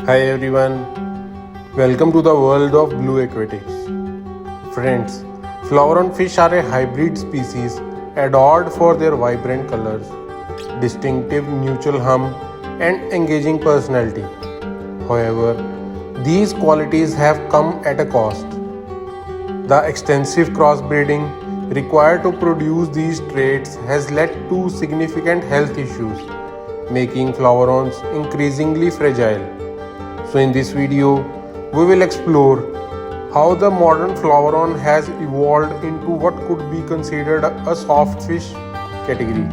Hi everyone, welcome to the world of blue aquatics. Friends, flouron fish are a hybrid species adored for their vibrant colors, distinctive neutral hum, and engaging personality. However, these qualities have come at a cost. The extensive crossbreeding required to produce these traits has led to significant health issues, making flouron's increasingly fragile. So in this video, we will explore how the modern flouron has evolved into what could be considered a soft fish category,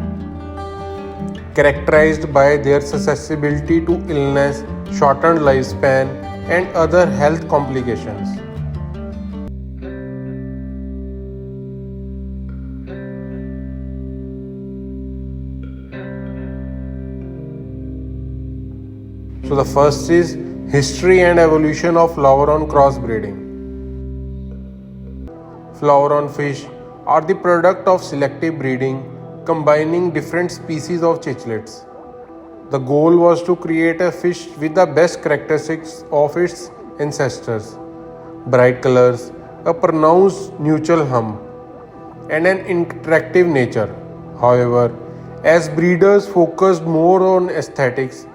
characterized by their susceptibility to illness, shortened lifespan, and other health complications. So the first is history and evolution of flouron crossbreeding. Flouron fish are the product of selective breeding, combining different species of cichlets. The goal was to create a fish with the best characteristics of its ancestors: bright colors, a pronounced neutral hum, and an interactive nature. However, as breeders focused more on aesthetics,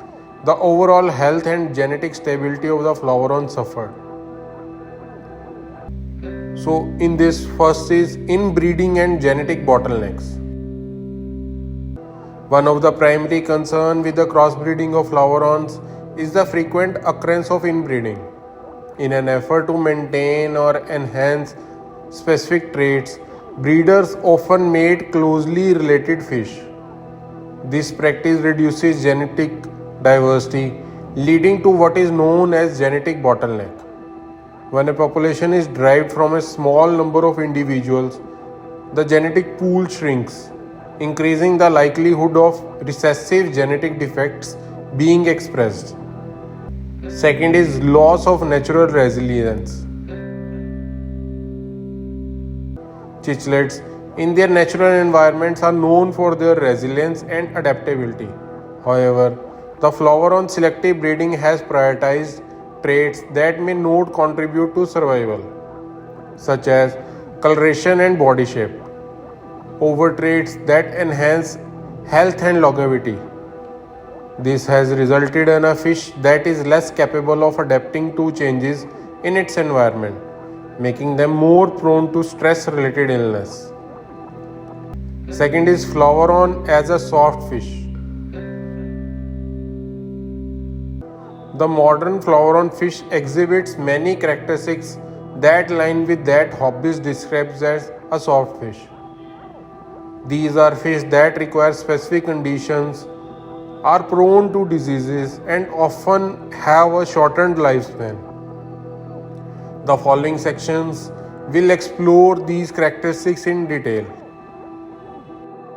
the overall health and genetic stability of the flouron suffered. So, in this, first is inbreeding and genetic bottlenecks. One of the primary concerns with the crossbreeding of flouron's is the frequent occurrence of inbreeding. In an effort to maintain or enhance specific traits, breeders often mate closely related fish. This practice reduces genetic diversity, leading to what is known as genetic bottleneck. When a population is derived from a small number of individuals, the genetic pool shrinks, increasing the likelihood of recessive genetic defects being expressed. Second is loss of natural resilience. Cichlets in their natural environments are known for their resilience and adaptability. However, the flouron selective breeding has prioritized traits that may not contribute to survival, such as coloration and body shape, over traits that enhance health and longevity. This has resulted in a fish that is less capable of adapting to changes in its environment, making them more prone to stress-related illness. Second is flouron as a soft fish. The modern flouron fish exhibits many characteristics that align with that Hobbes describes as a soft fish. These are fish that require specific conditions, are prone to diseases, and often have a shortened lifespan. The following sections will explore these characteristics in detail.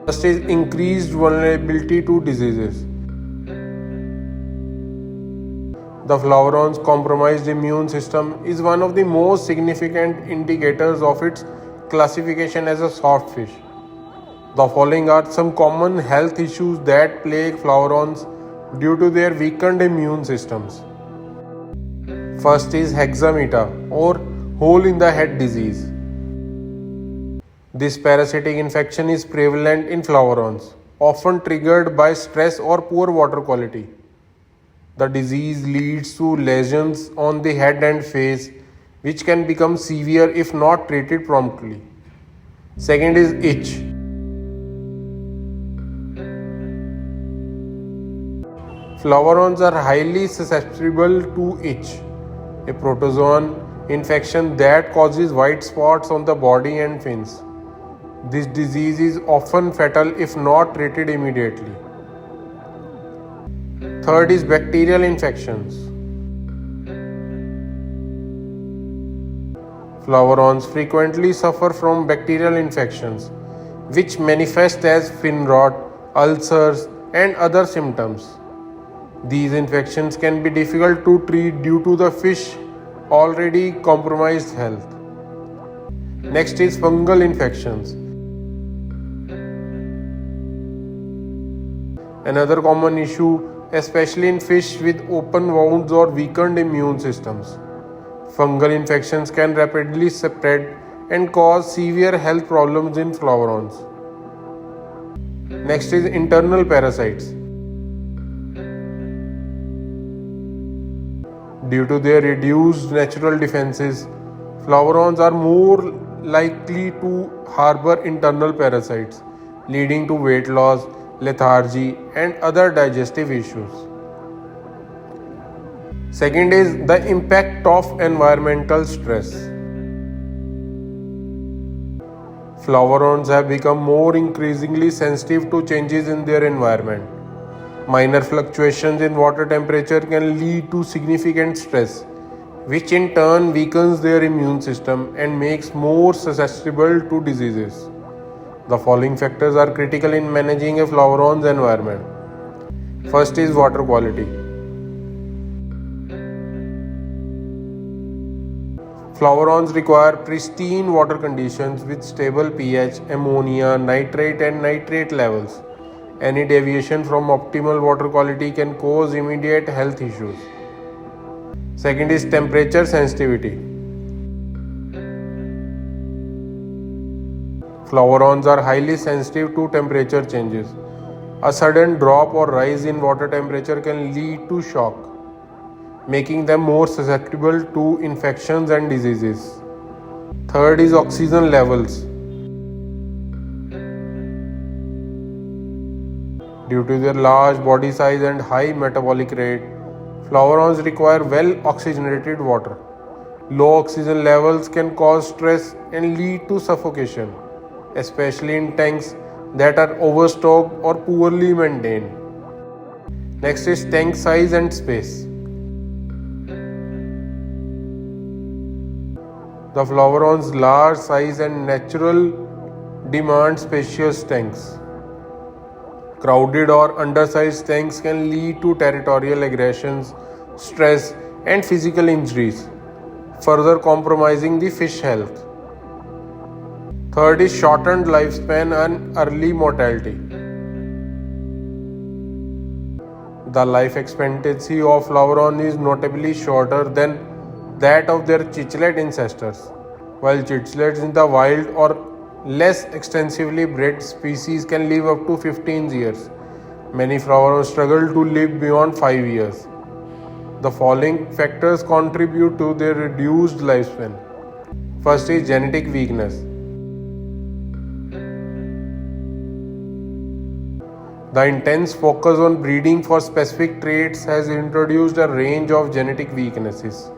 First is increased vulnerability to diseases. The flouron's compromised immune system is one of the most significant indicators of its classification as a soft fish. The following are some common health issues that plague flouron's due to their weakened immune systems. First is hexameta or hole in the head disease. This parasitic infection is prevalent in flouron's, often triggered by stress or poor water quality. The disease leads to lesions on the head and face, which can become severe if not treated promptly. Second is itch. Flouron's are highly susceptible to itch, a protozoan infection that causes white spots on the body and fins. This disease is often fatal if not treated immediately. Third is bacterial infections. Flouron's frequently suffer from bacterial infections, which manifest as fin rot, ulcers, and other symptoms. These infections can be difficult to treat due to the fish already compromised health. Next is fungal infections. Another common issue especially in fish with open wounds or weakened immune systems. Fungal infections can rapidly spread and cause severe health problems in flavorons. Next is internal parasites. Due to their reduced natural defenses, flavorons are more likely to harbor internal parasites, leading to weight loss, lethargy, and other digestive issues. Second is the impact of environmental stress. Flavorons have become more increasingly sensitive to changes in their environment. Minor fluctuations in water temperature can lead to significant stress, which in turn weakens their immune system and makes more susceptible to diseases. The following factors are critical in managing a flavorons environment. First is water quality. Flavorons require pristine water conditions with stable pH, ammonia, nitrate, and nitrate levels. Any deviation from optimal water quality can cause immediate health issues. Second is temperature sensitivity. Flavorons are highly sensitive to temperature changes. A sudden drop or rise in water temperature can lead to shock, making them more susceptible to infections and diseases. Third is oxygen levels. Due to their large body size and high metabolic rate, flavorons require well oxygenated water. Low oxygen levels can cause stress and lead to suffocation, especially in tanks that are overstocked or poorly maintained. Next is tank size and space. The flavorons' large size and natural demand spacious tanks. Crowded or undersized tanks can lead to territorial aggressions, stress, and physical injuries, further compromising the fish health. Third is shortened lifespan and early mortality. The life expectancy of flaveron is notably shorter than that of their cichlid ancestors, while cichlids in the wild or less extensively bred species can live up to 15 years. Many flavorons struggle to live beyond 5 years. The following factors contribute to their reduced lifespan. First is genetic weakness. The intense focus on breeding for specific traits has introduced a range of genetic weaknesses.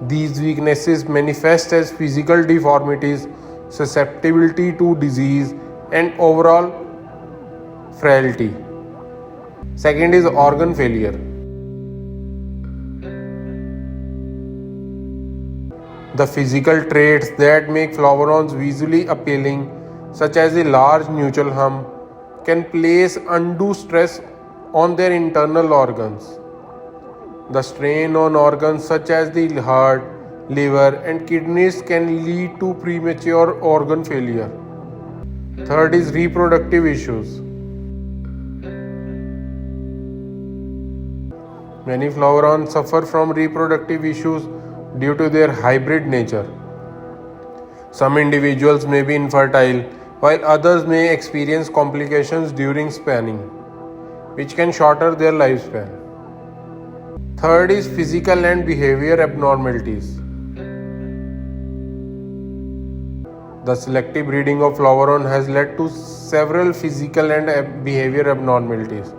These weaknesses manifest as physical deformities, susceptibility to disease, and overall frailty. Second is organ failure. The physical traits that make flavorons visually appealing, such as a large neutral hump, can place undue stress on their internal organs. The strain on organs such as the heart, liver, and kidneys can lead to premature organ failure. Third is reproductive issues. Many flavorons suffer from reproductive issues due to their hybrid nature. Some individuals may be infertile, while others may experience complications during spawning, which can shorten their lifespan. Third is physical and behavior abnormalities. The selective breeding of flaveron has led to several physical and behavior abnormalities.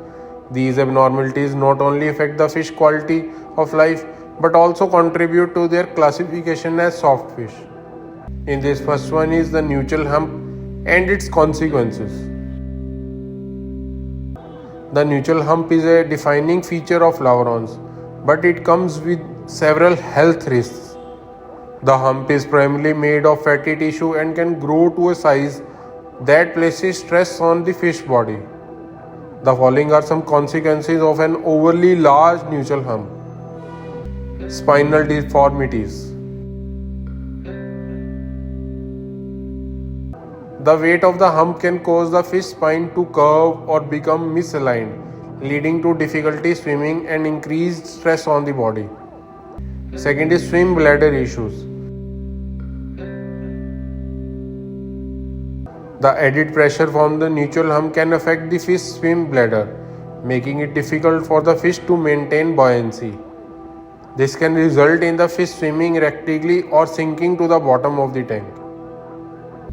These abnormalities not only affect the fish quality of life but also contribute to their classification as soft fish. In this first one is the neutral hump and its consequences. The neutral hump is a defining feature of flavorons, but it comes with several health risks. The hump is primarily made of fatty tissue and can grow to a size that places stress on the fish body. The following are some consequences of an overly large neutral hump. Spinal deformities. The weight of the hump can cause the fish spine to curve or become misaligned, leading to difficulty swimming and increased stress on the body. Second is swim bladder issues. The added pressure from the neutral hum can affect the fish swim bladder, making it difficult for the fish to maintain buoyancy. This can result in the fish swimming erratically or sinking to the bottom of the tank.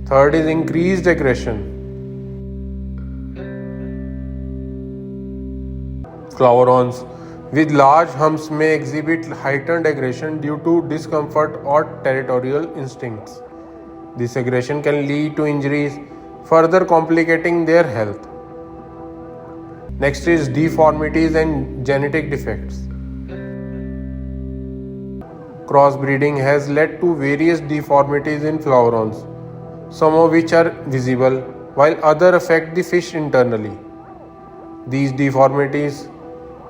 Third is increased aggression. Flavorons with large humps may exhibit heightened aggression due to discomfort or territorial instincts. This aggression can lead to injuries, further complicating their health. Next is deformities and genetic defects. Crossbreeding has led to various deformities in flavorons, some of which are visible, while others affect the fish internally. These deformities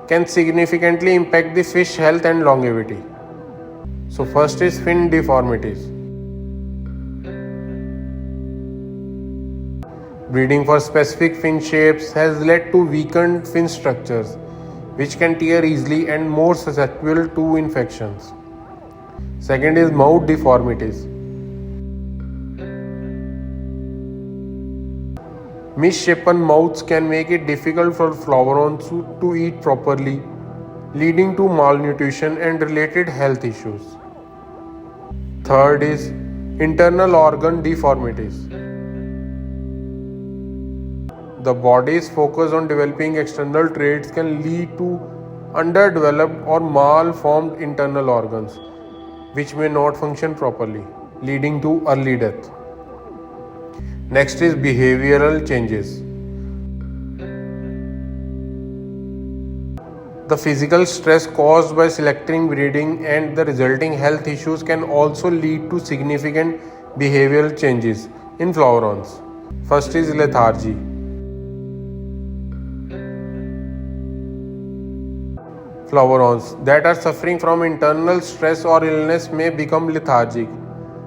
can significantly impact the fish health and longevity. So first is fin deformities. Breeding for specific fin shapes has led to weakened fin structures, which can tear easily and more susceptible to infections. Second is mouth deformities. Misshapen mouths can make it difficult for flavorons to eat properly, leading to malnutrition and related health issues. Third is internal organ deformities. The body's focus on developing external traits can lead to underdeveloped or malformed internal organs, which may not function properly, leading to early death. Next is behavioral changes. The physical stress caused by selective breeding and the resulting health issues can also lead to significant behavioral changes in flavorons. First is lethargy. Flavorons that are suffering from internal stress or illness may become lethargic,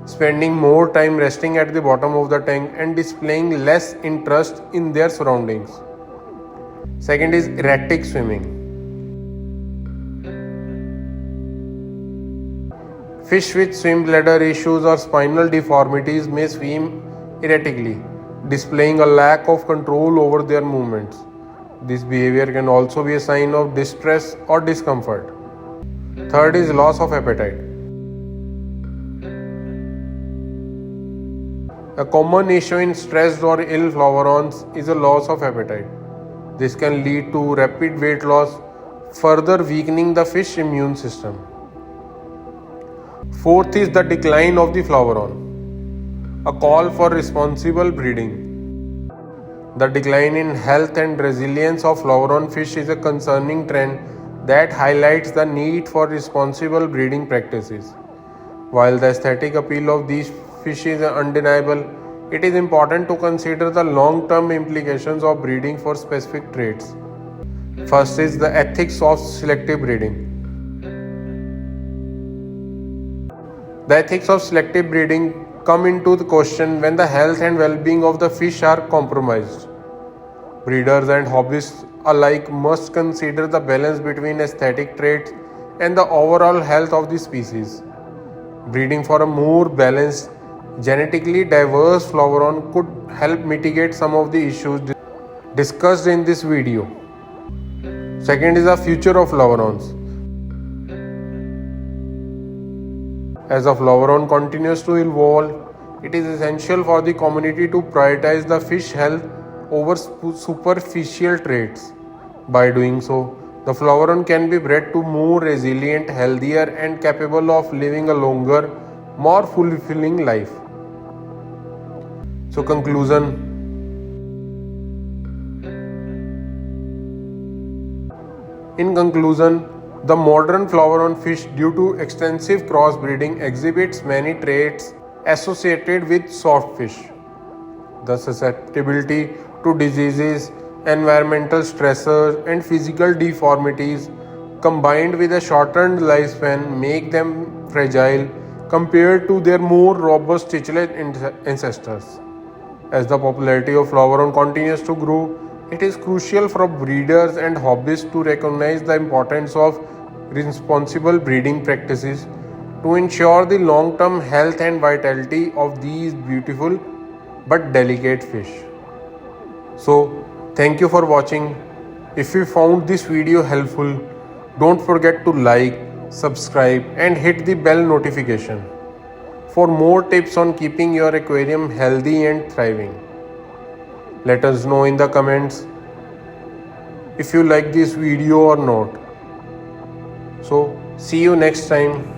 spending more time resting at the bottom of the tank and displaying less interest in their surroundings. Second is erratic swimming. Fish with swim bladder issues or spinal deformities may swim erratically, displaying a lack of control over their movements. This behavior can also be a sign of distress or discomfort. Third is loss of appetite. A common issue in stressed or ill flavorons is a loss of appetite. This can lead to rapid weight loss, further weakening the fish immune system. Fourth is the decline of the flavoron. A call for responsible breeding. The decline in health and resilience of flavoron fish is a concerning trend that highlights the need for responsible breeding practices. While the aesthetic appeal of these fish is undeniable, it is important to consider the long-term implications of breeding for specific traits. First is the ethics of selective breeding. The ethics of selective breeding come into the question when the health and well-being of the fish are compromised. Breeders and hobbyists alike must consider the balance between aesthetic traits and the overall health of the species. Breeding for a more balanced, genetically diverse flavoron could help mitigate some of the issues discussed in this video. Second is the future of flavorons. As the flavoron continues to evolve, it is essential for the community to prioritize the fish health over superficial traits. By doing so, the flavoron can be bred to more resilient, healthier, and capable of living a longer, more fulfilling life. So, conclusion. In conclusion, the modern flavorón fish, due to extensive crossbreeding, exhibits many traits associated with soft fish. The susceptibility to diseases, environmental stressors, and physical deformities, combined with a shortened lifespan, make them fragile compared to their more robust cichlid ancestors. As the popularity of flavorón continues to grow, It is crucial for breeders and hobbyists to recognize the importance of responsible breeding practices to ensure the long term health and vitality of these beautiful but delicate fish. So, thank you for watching. If you found this video helpful, don't forget to like, subscribe, and hit the bell notification for more tips on keeping your aquarium healthy and thriving. Let us know in the comments if you like this video or not. So, see you next time.